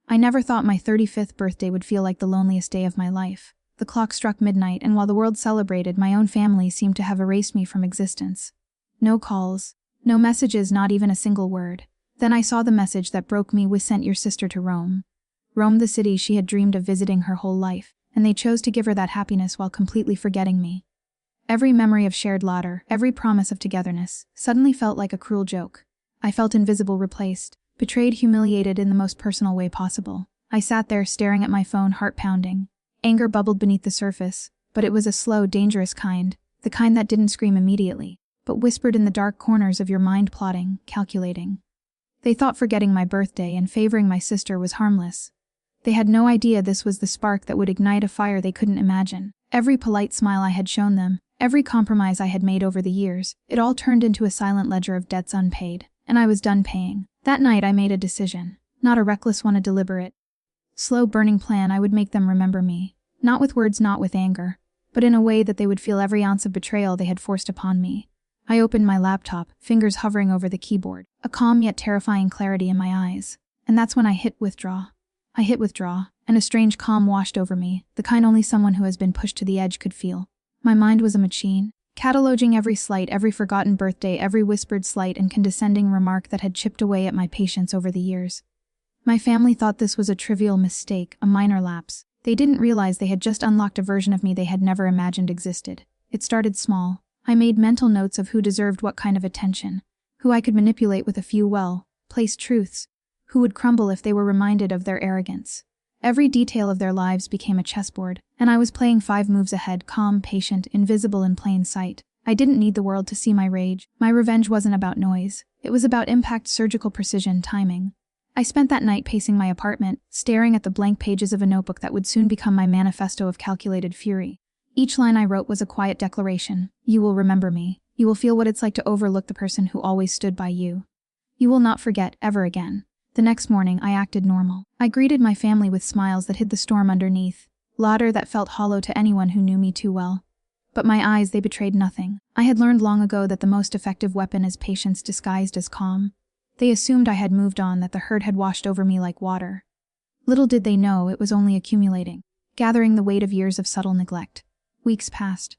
I never thought my 35th birthday would feel like the loneliest day of my life. The clock struck midnight, and while the world celebrated, my own family seemed to have erased me from existence. No calls, no messages, not even a single word. Then I saw the message that broke me. "We sent your sister to Rome." Rome, the city she had dreamed of visiting her whole life, and they chose to give her that happiness while completely forgetting me. Every memory of shared laughter, every promise of togetherness, suddenly felt like a cruel joke. I felt invisible, replaced, betrayed, humiliated in the most personal way possible. I sat there staring at my phone, heart pounding. Anger bubbled beneath the surface, but it was a slow, dangerous kind, the kind that didn't scream immediately, but whispered in the dark corners of your mind, plotting, calculating. They thought forgetting my birthday and favoring my sister was harmless. They had no idea this was the spark that would ignite a fire they couldn't imagine. Every polite smile I had shown them, every compromise I had made over the years, it all turned into a silent ledger of debts unpaid, and I was done paying. That night I made a decision, not a reckless one, a deliberate, slow-burning plan. I would make them remember me, not with words, not with anger, but in a way that they would feel every ounce of betrayal they had forced upon me. I opened my laptop, fingers hovering over the keyboard, a calm yet terrifying clarity in my eyes, and that's when I hit withdraw. I hit withdraw, and a strange calm washed over me, the kind only someone who has been pushed to the edge could feel. My mind was a machine, cataloging every slight, every forgotten birthday, every whispered slight and condescending remark that had chipped away at my patience over the years. My family thought this was a trivial mistake, a minor lapse. They didn't realize they had just unlocked a version of me they had never imagined existed. It started small. I made mental notes of who deserved what kind of attention, who I could manipulate with a few well-placed truths, who would crumble if they were reminded of their arrogance. Every detail of their lives became a chessboard, and I was playing 5 moves ahead, calm, patient, invisible in plain sight. I didn't need the world to see my rage. My revenge wasn't about noise. It was about impact, surgical precision, timing. I spent that night pacing my apartment, staring at the blank pages of a notebook that would soon become my manifesto of calculated fury. Each line I wrote was a quiet declaration. You will remember me. You will feel what it's like to overlook the person who always stood by you. You will not forget, ever again. The next morning, I acted normal. I greeted my family with smiles that hid the storm underneath, laughter that felt hollow to anyone who knew me too well. But my eyes, they betrayed nothing. I had learned long ago that the most effective weapon is patience disguised as calm. They assumed I had moved on, that the hurt had washed over me like water. Little did they know it was only accumulating, gathering the weight of years of subtle neglect. Weeks passed.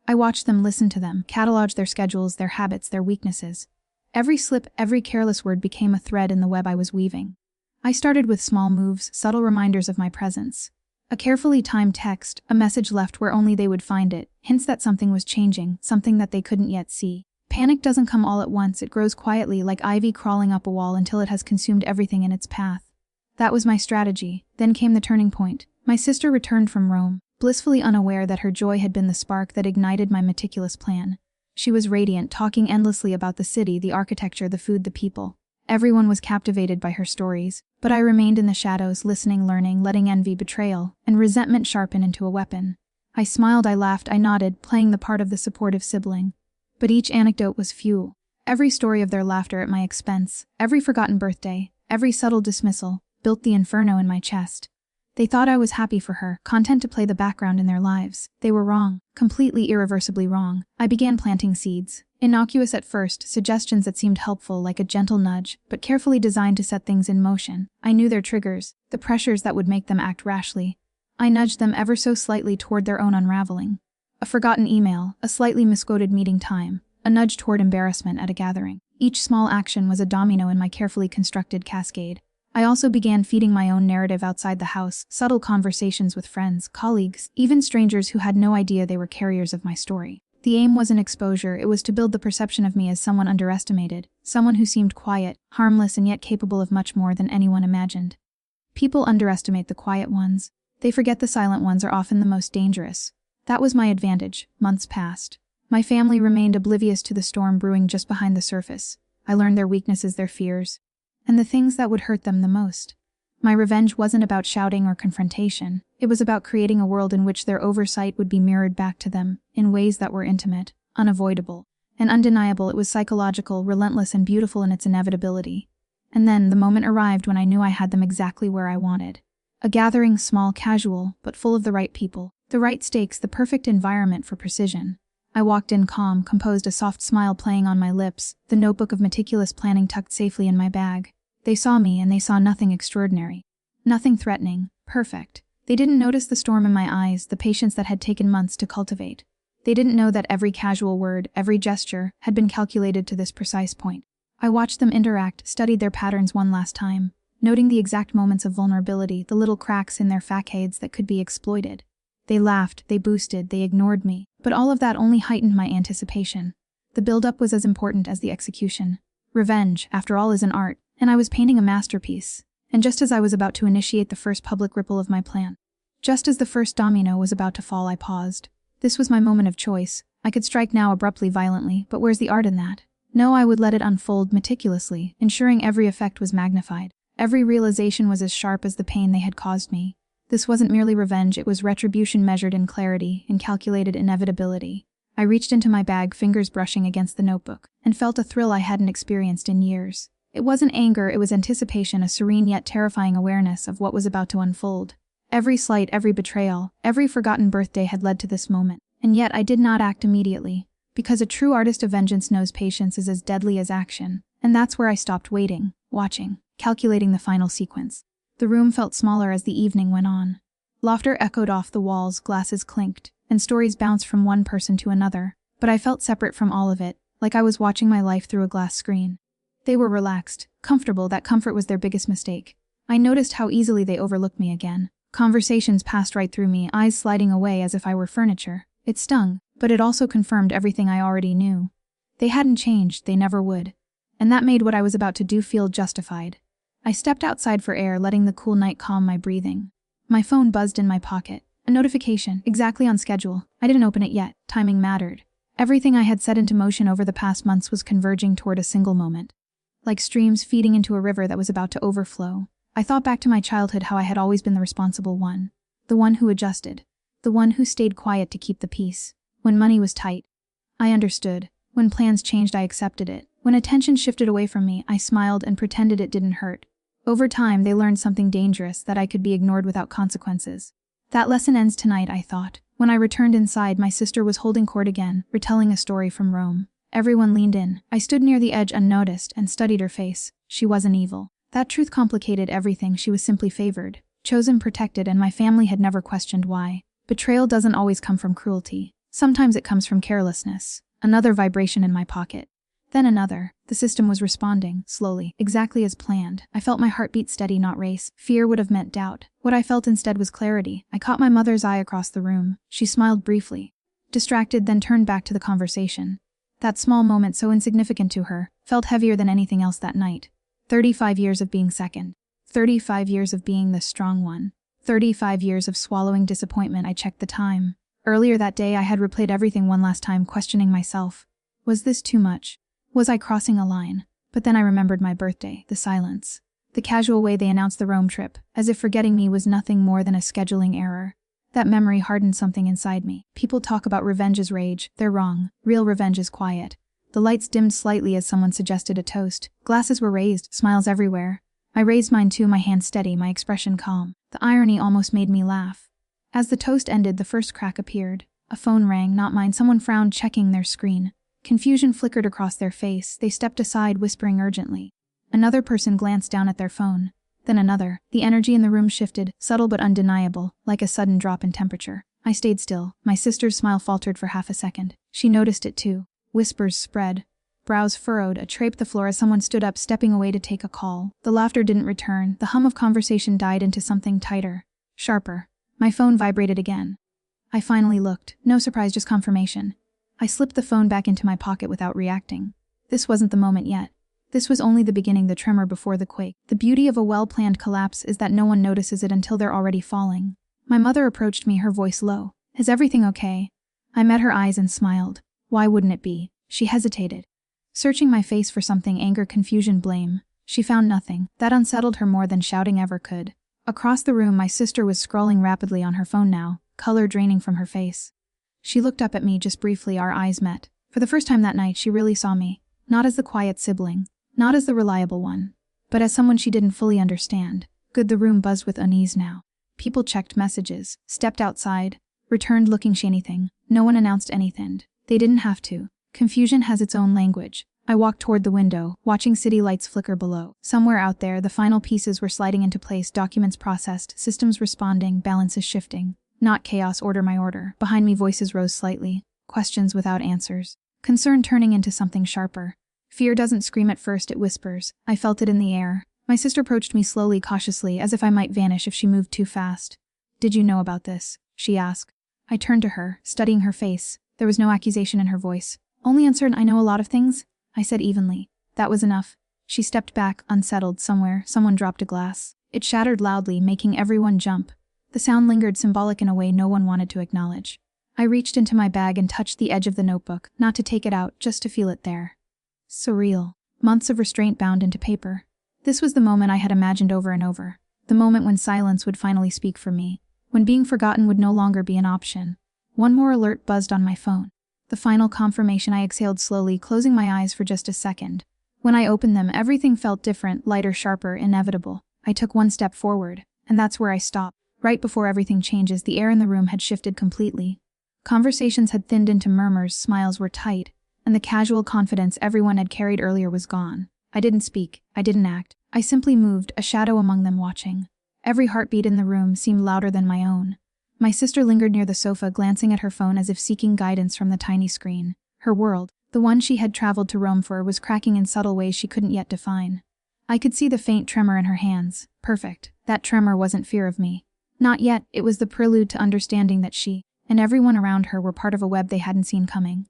I watched them, listened to them, cataloged their schedules, their habits, their weaknesses. Every slip, every careless word became a thread in the web I was weaving. I started with small moves, subtle reminders of my presence. A carefully timed text, a message left where only they would find it, hints that something was changing, something that they couldn't yet see. Panic doesn't come all at once, it grows quietly like ivy crawling up a wall until it has consumed everything in its path. That was my strategy. Then came the turning point. My sister returned from Rome, blissfully unaware that her joy had been the spark that ignited my meticulous plan. She was radiant, talking endlessly about the city, the architecture, the food, the people. Everyone was captivated by her stories, but I remained in the shadows, listening, learning, letting envy, betrayal, and resentment sharpen into a weapon. I smiled, I laughed, I nodded, playing the part of the supportive sibling. But each anecdote was fuel. Every story of their laughter at my expense, every forgotten birthday, every subtle dismissal, built the inferno in my chest. They thought I was happy for her, content to play the background in their lives. They were wrong, completely irreversibly wrong. I began planting seeds. Innocuous at first, suggestions that seemed helpful, like a gentle nudge, but carefully designed to set things in motion. I knew their triggers, the pressures that would make them act rashly. I nudged them ever so slightly toward their own unraveling. A forgotten email, a slightly misquoted meeting time, a nudge toward embarrassment at a gathering. Each small action was a domino in my carefully constructed cascade. I also began feeding my own narrative outside the house, subtle conversations with friends, colleagues, even strangers who had no idea they were carriers of my story. The aim wasn't exposure, it was to build the perception of me as someone underestimated, someone who seemed quiet, harmless, and yet capable of much more than anyone imagined. People underestimate the quiet ones. They forget the silent ones are often the most dangerous. That was my advantage. Months passed. My family remained oblivious to the storm brewing just behind the surface. I learned their weaknesses, their fears, and the things that would hurt them the most. My revenge wasn't about shouting or confrontation. It was about creating a world in which their oversight would be mirrored back to them, in ways that were intimate, unavoidable, and undeniable. It was psychological, relentless, and beautiful in its inevitability. And then, the moment arrived when I knew I had them exactly where I wanted. A gathering, small, casual, but full of the right people, the right stakes, the perfect environment for precision. I walked in calm, composed, a soft smile playing on my lips, the notebook of meticulous planning tucked safely in my bag. They saw me, and they saw nothing extraordinary. Nothing threatening, perfect. They didn't notice the storm in my eyes, the patience that had taken months to cultivate. They didn't know that every casual word, every gesture, had been calculated to this precise point. I watched them interact, studied their patterns one last time, noting the exact moments of vulnerability, the little cracks in their facades that could be exploited. They laughed, they boosted, they ignored me, but all of that only heightened my anticipation. The build-up was as important as the execution. Revenge, after all, is an art, and I was painting a masterpiece. And just as I was about to initiate the first public ripple of my plan, just as the first domino was about to fall, I paused. This was my moment of choice. I could strike now abruptly, violently, but where's the art in that? No, I would let it unfold meticulously, ensuring every effect was magnified. Every realization was as sharp as the pain they had caused me. This wasn't merely revenge, it was retribution measured in clarity, in calculated inevitability. I reached into my bag, fingers brushing against the notebook, and felt a thrill I hadn't experienced in years. It wasn't anger, it was anticipation, a serene yet terrifying awareness of what was about to unfold. Every slight, every betrayal, every forgotten birthday had led to this moment, and yet I did not act immediately, because a true artist of vengeance knows patience is as deadly as action, and that's where I stopped waiting, watching, calculating the final sequence. The room felt smaller as the evening went on. Laughter echoed off the walls, glasses clinked, and stories bounced from one person to another, but I felt separate from all of it, like I was watching my life through a glass screen. They were relaxed, comfortable. That comfort was their biggest mistake. I noticed how easily they overlooked me again. Conversations passed right through me, eyes sliding away as if I were furniture. It stung, but it also confirmed everything I already knew. They hadn't changed, they never would. And that made what I was about to do feel justified. I stepped outside for air, letting the cool night calm my breathing. My phone buzzed in my pocket. A notification, exactly on schedule. I didn't open it yet. Timing mattered. Everything I had set into motion over the past months was converging toward a single moment. Like streams feeding into a river that was about to overflow. I thought back to my childhood, how I had always been the responsible one. The one who adjusted. The one who stayed quiet to keep the peace. When money was tight, I understood. When plans changed, I accepted it. When attention shifted away from me, I smiled and pretended it didn't hurt. Over time, they learned something dangerous, that I could be ignored without consequences. That lesson ends tonight, I thought. When I returned inside, my sister was holding court again, retelling a story from Rome. Everyone leaned in. I stood near the edge unnoticed and studied her face. She wasn't evil. That truth complicated everything. She was simply favored, chosen, protected, and my family had never questioned why. Betrayal doesn't always come from cruelty. Sometimes it comes from carelessness. Another vibration in my pocket. Then another. The system was responding, slowly, exactly as planned. I felt my heartbeat steady, not race. Fear would have meant doubt. What I felt instead was clarity. I caught my mother's eye across the room. She smiled briefly. Distracted, then turned back to the conversation. That small moment, so insignificant to her, felt heavier than anything else that night. 35 years of being second. 35 years of being the strong one. 35 years of swallowing disappointment. I checked the time. Earlier that day I had replayed everything one last time, questioning myself. Was this too much? Was I crossing a line? But then I remembered my birthday, the silence. The casual way they announced the Rome trip, as if forgetting me was nothing more than a scheduling error. That memory hardened something inside me. People talk about revenge as rage. They're wrong. Real revenge is quiet. The lights dimmed slightly as someone suggested a toast. Glasses were raised, smiles everywhere. I raised mine too, my hand steady, my expression calm. The irony almost made me laugh. As the toast ended, the first crack appeared. A phone rang, not mine. Someone frowned, checking their screen. Confusion flickered across their face. They stepped aside, whispering urgently. Another person glanced down at their phone. Then another. The energy in the room shifted, subtle but undeniable, like a sudden drop in temperature. I stayed still. My sister's smile faltered for half a second. She noticed it too. Whispers spread. Brows furrowed, a trape the floor as someone stood up, stepping away to take a call. The laughter didn't return. The hum of conversation died into something tighter, sharper. My phone vibrated again. I finally looked. No surprise, just confirmation. I slipped the phone back into my pocket without reacting. This wasn't the moment yet. This was only the beginning, the tremor before the quake. The beauty of a well-planned collapse is that no one notices it until they're already falling. My mother approached me, her voice low. Is everything okay? I met her eyes and smiled. Why wouldn't it be? She hesitated, searching my face for something, anger, confusion, blame. She found nothing. That unsettled her more than shouting ever could. Across the room, my sister was scrolling rapidly on her phone now, color draining from her face. She looked up at me just briefly, our eyes met. For the first time that night, she really saw me. Not as the quiet sibling, not as the reliable one, but as someone she didn't fully understand. Good. The room buzzed with unease now. People checked messages, stepped outside, returned looking anything. No one announced anything. They didn't have to. Confusion has its own language. I walked toward the window, watching city lights flicker below. Somewhere out there, the final pieces were sliding into place, documents processed, systems responding, balances shifting. Not chaos, order my order. Behind me, voices rose slightly. Questions without answers. Concern turning into something sharper. Fear doesn't scream at first, it whispers. I felt it in the air. My sister approached me slowly, cautiously, as if I might vanish if she moved too fast. Did you know about this? She asked. I turned to her, studying her face. There was no accusation in her voice. Only uncertain. I know a lot of things, I said evenly. That was enough. She stepped back, unsettled. Somewhere, someone dropped a glass. It shattered loudly, making everyone jump. The sound lingered, symbolic in a way no one wanted to acknowledge. I reached into my bag and touched the edge of the notebook, not to take it out, just to feel it there. Surreal. Months of restraint bound into paper. This was the moment I had imagined over and over. The moment when silence would finally speak for me. When being forgotten would no longer be an option. One more alert buzzed on my phone. The final confirmation. I exhaled slowly, closing my eyes for just a second. When I opened them, everything felt different, lighter, sharper, inevitable. I took one step forward, and that's where I stopped. Right before everything changes, the air in the room had shifted completely. Conversations had thinned into murmurs, smiles were tight, and the casual confidence everyone had carried earlier was gone. I didn't speak, I didn't act. I simply moved, a shadow among them watching. Every heartbeat in the room seemed louder than my own. My sister lingered near the sofa, glancing at her phone as if seeking guidance from the tiny screen. Her world, the one she had traveled to Rome for, was cracking in subtle ways she couldn't yet define. I could see the faint tremor in her hands. Perfect. That tremor wasn't fear of me. Not yet. It was the prelude to understanding that she, and everyone around her, were part of a web they hadn't seen coming.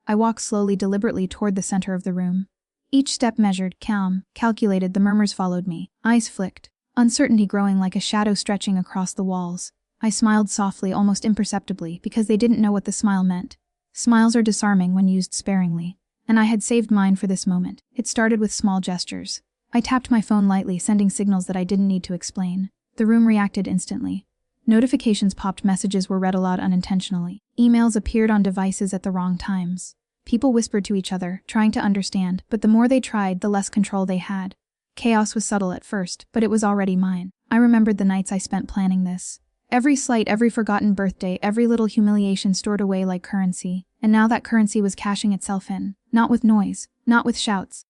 I walked slowly, deliberately toward the center of the room. Each step measured, calm, calculated. The murmurs followed me. Eyes flicked, uncertainty growing like a shadow stretching across the walls. I smiled softly, almost imperceptibly, because they didn't know what the smile meant. Smiles are disarming when used sparingly, and I had saved mine for this moment. It started with small gestures. I tapped my phone lightly, sending signals that I didn't need to explain. The room reacted instantly. Notifications popped, messages were read aloud unintentionally. Emails appeared on devices at the wrong times. People whispered to each other, trying to understand, but the more they tried, the less control they had. Chaos was subtle at first, but it was already mine. I remembered the nights I spent planning this. Every slight, every forgotten birthday, every little humiliation stored away like currency, and now that currency was cashing itself in, not with noise, not with shouts,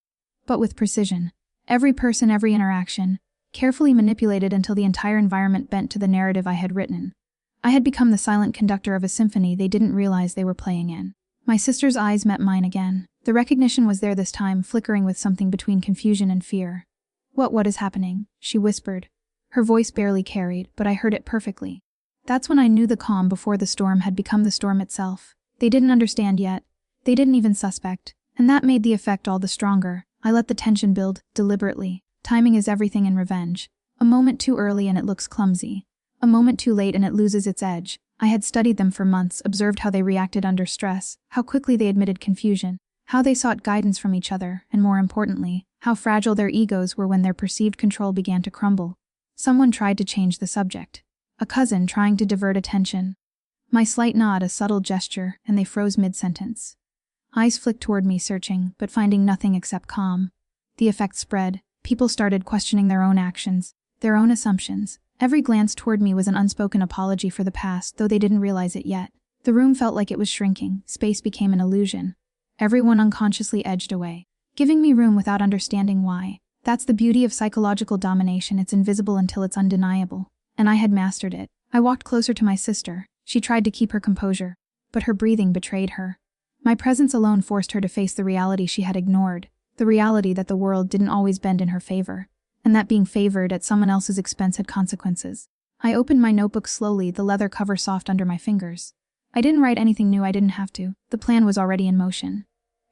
but with precision. Every person, every interaction, carefully manipulated until the entire environment bent to the narrative I had written. I had become the silent conductor of a symphony they didn't realize they were playing in. My sister's eyes met mine again. The recognition was there this time, flickering with something between confusion and fear. What is happening?" she whispered. Her voice barely carried, but I heard it perfectly. That's when I knew the calm before the storm had become the storm itself. They didn't understand yet. They didn't even suspect. And that made the effect all the stronger. I let the tension build, deliberately. Timing is everything in revenge. A moment too early and it looks clumsy. A moment too late and it loses its edge. I had studied them for months, observed how they reacted under stress, how quickly they admitted confusion, how they sought guidance from each other, and more importantly, how fragile their egos were when their perceived control began to crumble. Someone tried to change the subject. A cousin trying to divert attention. My slight nod, a subtle gesture, and they froze mid-sentence. Eyes flicked toward me, searching, but finding nothing except calm. The effect spread. People started questioning their own actions, their own assumptions. Every glance toward me was an unspoken apology for the past, though they didn't realize it yet. The room felt like it was shrinking. Space became an illusion. Everyone unconsciously edged away, giving me room without understanding why. That's the beauty of psychological domination. It's invisible until it's undeniable. And I had mastered it. I walked closer to my sister. She tried to keep her composure, but her breathing betrayed her. My presence alone forced her to face the reality she had ignored. The reality that the world didn't always bend in her favor, and that being favored at someone else's expense had consequences. I opened my notebook slowly, the leather cover soft under my fingers. I didn't write anything new, I didn't have to. The plan was already in motion.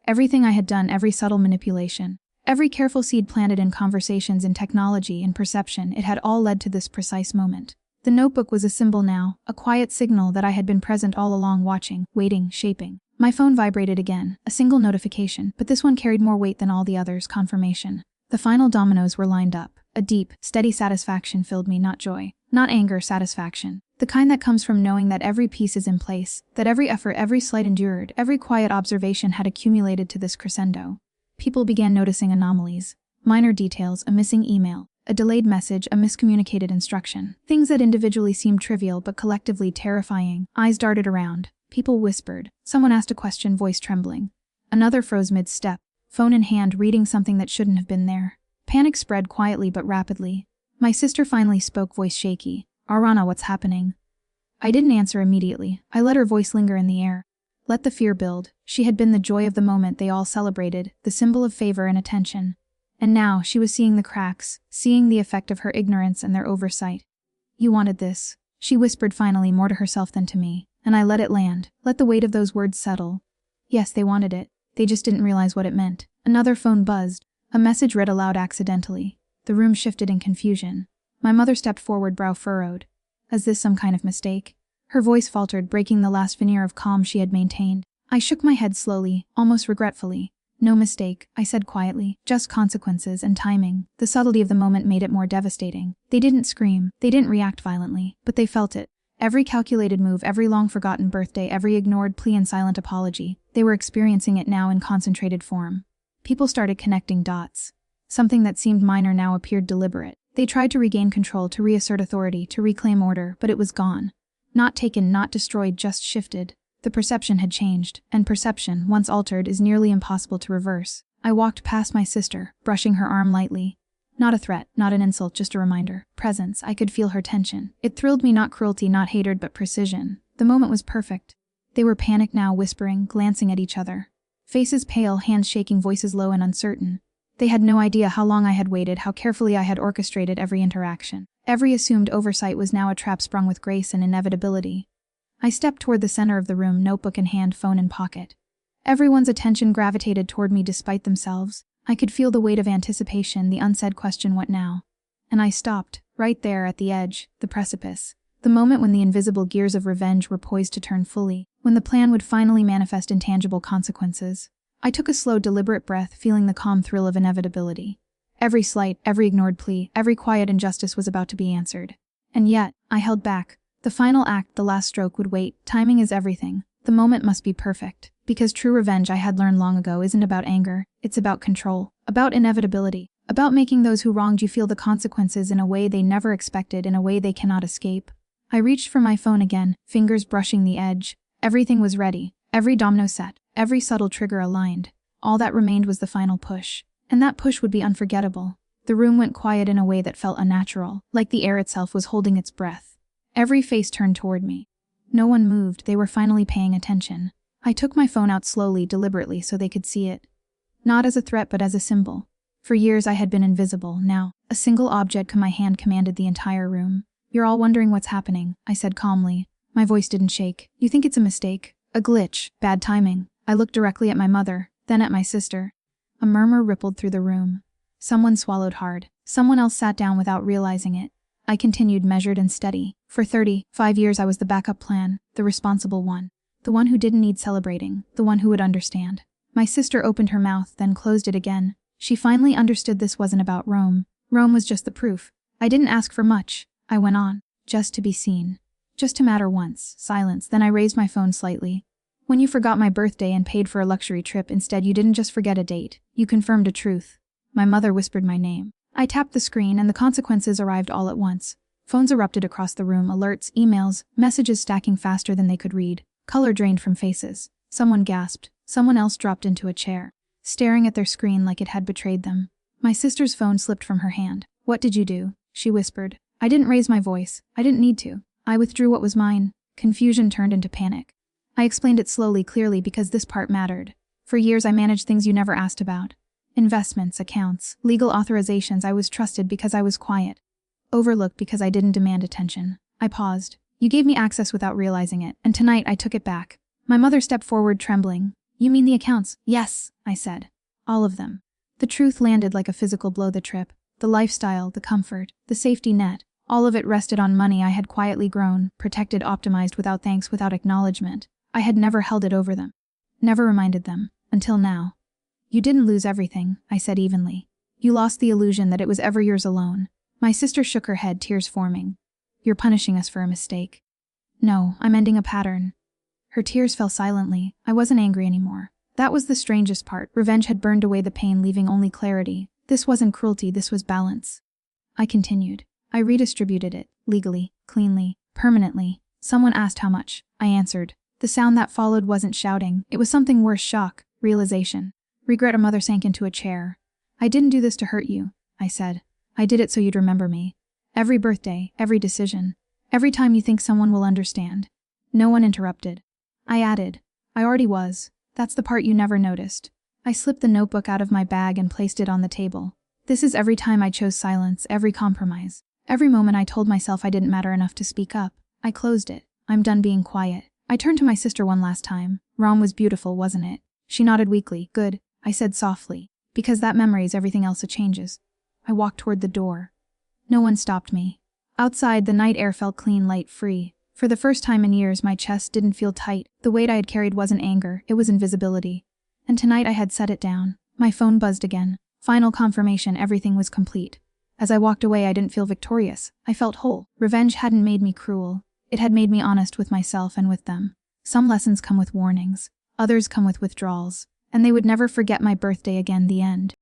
Everything I had done, every subtle manipulation, every careful seed planted in conversations, in technology, in perception, it had all led to this precise moment. The notebook was a symbol now, a quiet signal that I had been present all along, watching, waiting, shaping. My phone vibrated again, a single notification, but this one carried more weight than all the others, confirmation. The final dominoes were lined up. A deep, steady satisfaction filled me, not joy, not anger, satisfaction. The kind that comes from knowing that every piece is in place, that every effort, every slight endured, every quiet observation had accumulated to this crescendo. People began noticing anomalies. Minor details, a missing email, a delayed message, a miscommunicated instruction. Things that individually seemed trivial but collectively terrifying. Eyes darted around. People whispered. Someone asked a question, voice trembling. Another froze mid-step. phone in hand, reading something that shouldn't have been there. Panic spread quietly but rapidly. My sister finally spoke, voice shaky. "Arana, what's happening?" I didn't answer immediately. I let her voice linger in the air. Let the fear build. She had been the joy of the moment they all celebrated, the symbol of favor and attention. And now, she was seeing the cracks, seeing the effect of her ignorance and their oversight. "You wanted this," she whispered finally, more to herself than to me, and I let it land, let the weight of those words settle. Yes, they wanted it. They just didn't realize what it meant. Another phone buzzed. A message read aloud accidentally. The room shifted in confusion. My mother stepped forward, brow furrowed. "Is this some kind of mistake?" Her voice faltered, breaking the last veneer of calm she had maintained. I shook my head slowly, almost regretfully. "No mistake," I said quietly. "Just consequences and timing." The subtlety of the moment made it more devastating. They didn't scream, they didn't react violently, but they felt it. Every calculated move, every long-forgotten birthday, every ignored plea and silent apology. They were experiencing it now in concentrated form. People started connecting dots. Something that seemed minor now appeared deliberate. They tried to regain control, to reassert authority, to reclaim order, but it was gone. Not taken, not destroyed, just shifted. The perception had changed, and perception, once altered, is nearly impossible to reverse. I walked past my sister, brushing her arm lightly. Not a threat, not an insult, just a reminder. Presence. I could feel her tension. It thrilled me, not cruelty, not hatred, but precision. The moment was perfect. They were panicked now, whispering, glancing at each other. Faces pale, hands shaking, voices low and uncertain. They had no idea how long I had waited, how carefully I had orchestrated every interaction. Every assumed oversight was now a trap sprung with grace and inevitability. I stepped toward the center of the room, notebook in hand, phone in pocket. Everyone's attention gravitated toward me despite themselves. I could feel the weight of anticipation, the unsaid question, "What now?" And I stopped, right there at the edge, the precipice. The moment when the invisible gears of revenge were poised to turn fully, when the plan would finally manifest in tangible consequences. I took a slow, deliberate breath, feeling the calm thrill of inevitability. Every slight, every ignored plea, every quiet injustice was about to be answered. And yet, I held back. The final act, the last stroke, would wait. Timing is everything. The moment must be perfect. Because true revenge, I had learned long ago, isn't about anger. It's about control. About inevitability. About making those who wronged you feel the consequences in a way they never expected, in a way they cannot escape. I reached for my phone again, fingers brushing the edge. Everything was ready. Every domino set. Every subtle trigger aligned. All that remained was the final push. And that push would be unforgettable. The room went quiet in a way that felt unnatural, like the air itself was holding its breath. Every face turned toward me. No one moved, they were finally paying attention. I took my phone out slowly, deliberately, so they could see it. Not as a threat, but as a symbol. For years I had been invisible. Now, a single object in my hand commanded the entire room. "You're all wondering what's happening," I said calmly. My voice didn't shake. "You think it's a mistake? A glitch? Bad timing?" I looked directly at my mother, then at my sister. A murmur rippled through the room. Someone swallowed hard. Someone else sat down without realizing it. I continued, measured and steady. For 35 years I was the backup plan, the responsible one. The one who didn't need celebrating, the one who would understand. My sister opened her mouth, then closed it again. She finally understood this wasn't about Rome. Rome was just the proof. I didn't ask for much. I went on. Just to be seen. Just to matter once. Silence. Then I raised my phone slightly. "When you forgot my birthday and paid for a luxury trip instead, you didn't just forget a date. You confirmed a truth." My mother whispered my name. I tapped the screen and the consequences arrived all at once. Phones erupted across the room, alerts, emails, messages stacking faster than they could read. Color drained from faces. Someone gasped. Someone else dropped into a chair, staring at their screen like it had betrayed them. My sister's phone slipped from her hand. "What did you do?" she whispered. I didn't raise my voice. I didn't need to. I withdrew what was mine. Confusion turned into panic. I explained it slowly, clearly, because this part mattered. For years I managed things you never asked about. Investments, accounts, legal authorizations. I was trusted because I was quiet. Overlooked because I didn't demand attention. I paused. "You gave me access without realizing it, and tonight I took it back." My mother stepped forward, trembling. "You mean the accounts?" "Yes," I said. "All of them." The truth landed like a physical blow. The trip, the lifestyle, the comfort, the safety net, all of it rested on money I had quietly grown, protected, optimized, without thanks, without acknowledgement. I had never held it over them. Never reminded them. Until now. "You didn't lose everything," I said evenly. "You lost the illusion that it was ever yours alone." My sister shook her head, tears forming. "You're punishing us for a mistake." "No, I'm ending a pattern." Her tears fell silently. I wasn't angry anymore. That was the strangest part. Revenge had burned away the pain, leaving only clarity. This wasn't cruelty, this was balance. I continued. "I redistributed it, legally, cleanly, permanently." Someone asked how much. I answered. The sound that followed wasn't shouting. It was something worse, shock, realization. Regret. A mother sank into a chair. I didn't do this to hurt you, I said. I did it so you'd remember me. Every birthday, every decision, every time you think someone will understand. No one interrupted. I added, I already was. That's the part you never noticed. I slipped the notebook out of my bag and placed it on the table. This is every time I chose silence, every compromise. Every moment I told myself I didn't matter enough to speak up. I closed it. I'm done being quiet. I turned to my sister one last time. Rom was beautiful, wasn't it? She nodded weakly. Good, I said softly. Because that memory is everything else it changes. I walked toward the door. No one stopped me. Outside, the night air felt clean, light, free. For the first time in years, my chest didn't feel tight. The weight I had carried wasn't anger, it was invisibility. And tonight I had set it down. My phone buzzed again. Final confirmation, everything was complete. As I walked away, I didn't feel victorious. I felt whole. Revenge hadn't made me cruel. It had made me honest with myself and with them. Some lessons come with warnings. Others come with withdrawals. And they would never forget my birthday again. The end.